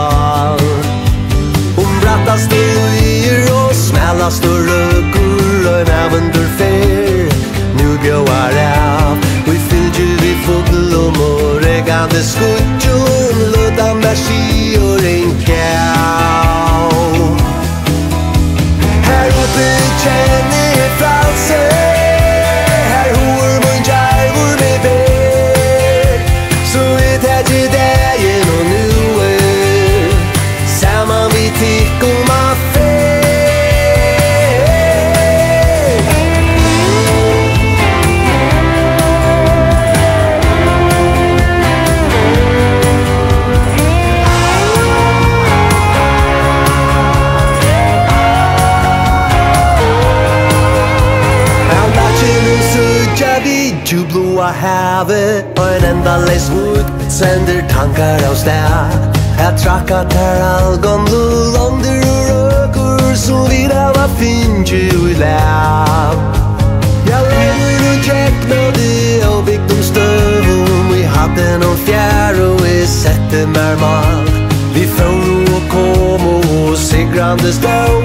mål. Brattast øyer og smälast og røkur og en äventyr nu går av. Vi fylgjer vi fugl og morgande skutjon ludan versi og rinkau. Her uppe kjenner jeg fralse, her hår mun djärvor med bed, så vet jeg til dagen og nu saman vi tikkum af fed. Av nattjenen sutja vi djubloa havet, og en endaleis vugg sender tankar av sted. Jeg trakkat her all gamle lander og røkur som vi da var finnkje i lav. Jeg lever og tjekna det og bygd støvun. Vi hadde noen fjær og vi sette mer mal. Vi får og kom og sigrande støv